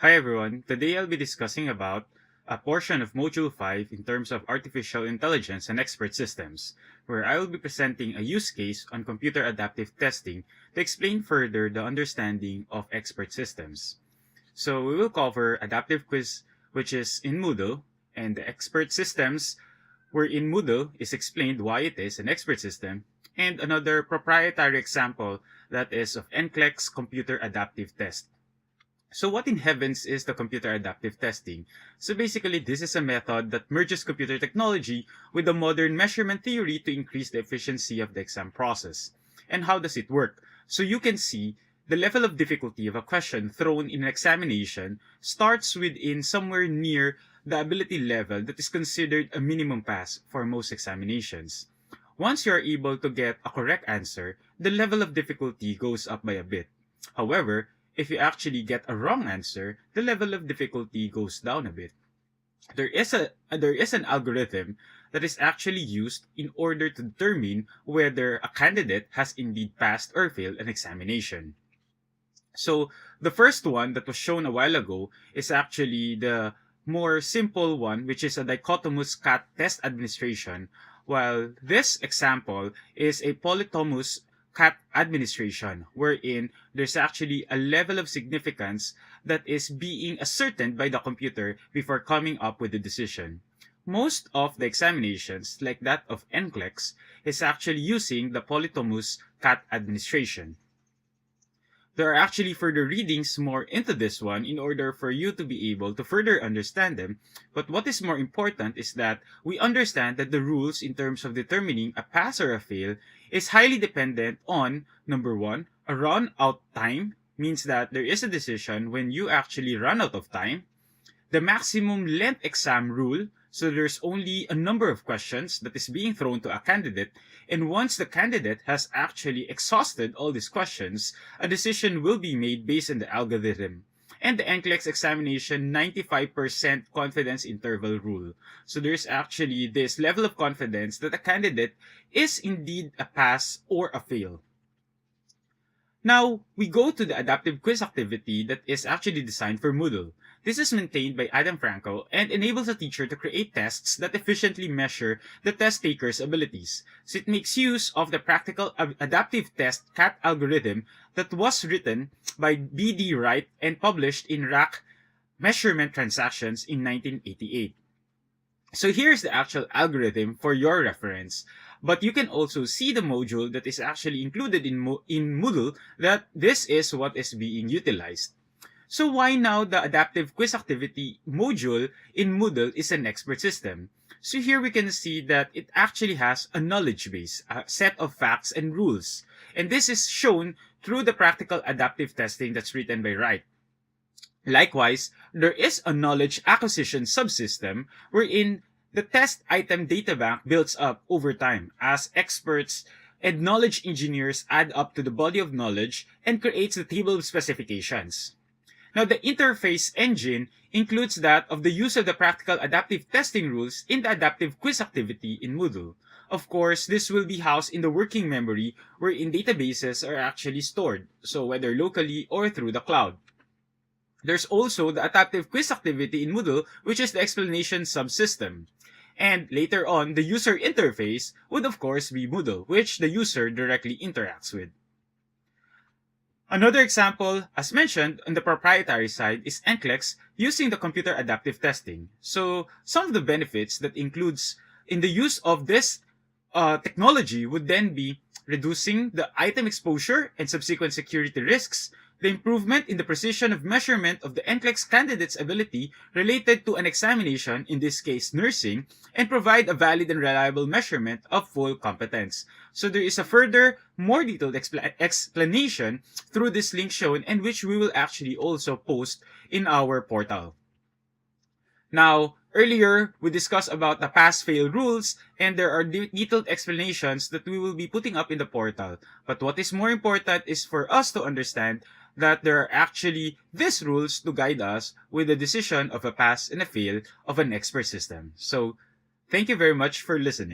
Hi everyone, today I'll be discussing about a portion of Module 5 in terms of artificial intelligence and expert systems, where I will be presenting a use case on computer adaptive testing to explain further the understanding of expert systems. So we will cover adaptive quiz, which is in Moodle, and the expert systems, where in Moodle is explained why it is an expert system, and another proprietary example that is of NCLEX computer adaptive test. So what in heavens is the computer adaptive testing? So basically, this is a method that merges computer technology with the modern measurement theory to increase the efficiency of the exam process. And how does it work? So you can see the level of difficulty of a question thrown in an examination starts within somewhere near the ability level that is considered a minimum pass for most examinations. Once you are able to get a correct answer, the level of difficulty goes up by a bit. However, if you actually get a wrong answer, the level of difficulty goes down a bit. There is an algorithm that is actually used in order to determine whether a candidate has indeed passed or failed an examination. So the first one that was shown a while ago is actually the more simple one, which is a dichotomous CAT test administration, while this example is a polytomous CAT administration, wherein there's actually a level of significance that is being ascertained by the computer before coming up with a decision. Most of the examinations, like that of NCLEX, is actually using the polytomous CAT administration. There are actually further readings more into this one in order for you to be able to further understand them. But what is more important is that we understand that the rules in terms of determining a pass or a fail is highly dependent on, number one, a run out time means that there is a decision when you actually run out of time. The maximum length exam rule, so there's only a number of questions that is being thrown to a candidate, and once the candidate has actually exhausted all these questions, a decision will be made based on the algorithm. And the NCLEX examination 95% confidence interval rule. So there's actually this level of confidence that a candidate is indeed a pass or a fail. Now, we go to the adaptive quiz activity that is actually designed for Moodle. This is maintained by Adam Franco and enables a teacher to create tests that efficiently measure the test taker's abilities. So it makes use of the practical adaptive test CAT algorithm that was written by B.D. Wright and published in RAC Measurement Transactions in 1988. So here's the actual algorithm for your reference. But you can also see the module that is actually included in Moodle that this is what is being utilized. So why now the adaptive quiz activity module in Moodle is an expert system? So here we can see that it actually has a knowledge base, a set of facts and rules. And this is shown through the practical adaptive testing that's written by Wright. Likewise, there is a knowledge acquisition subsystem wherein the test item data bank builds up over time as experts and knowledge engineers add up to the body of knowledge and creates the table of specifications. Now, the interface engine includes that of the use of the practical adaptive testing rules in the adaptive quiz activity in Moodle. Of course, this will be housed in the working memory wherein databases are actually stored, so whether locally or through the cloud. There's also the adaptive quiz activity in Moodle, which is the explanation subsystem. And later on, the user interface would of course be Moodle, which the user directly interacts with. Another example, as mentioned, on the proprietary side is NCLEX using the computer adaptive testing. So some of the benefits that includes in the use of this technology would then be reducing the item exposure and subsequent security risks, the improvement in the precision of measurement of the NCLEX candidate's ability related to an examination, in this case nursing, and provide a valid and reliable measurement of full competence. So there is a further, more detailed explanation through this link shown and which we will actually also post in our portal. Now, earlier, we discussed about the pass-fail rules, and there are detailed explanations that we will be putting up in the portal. But what is more important is for us to understand that there are actually these rules to guide us with the decision of a pass and a fail of an expert system. So, thank you very much for listening.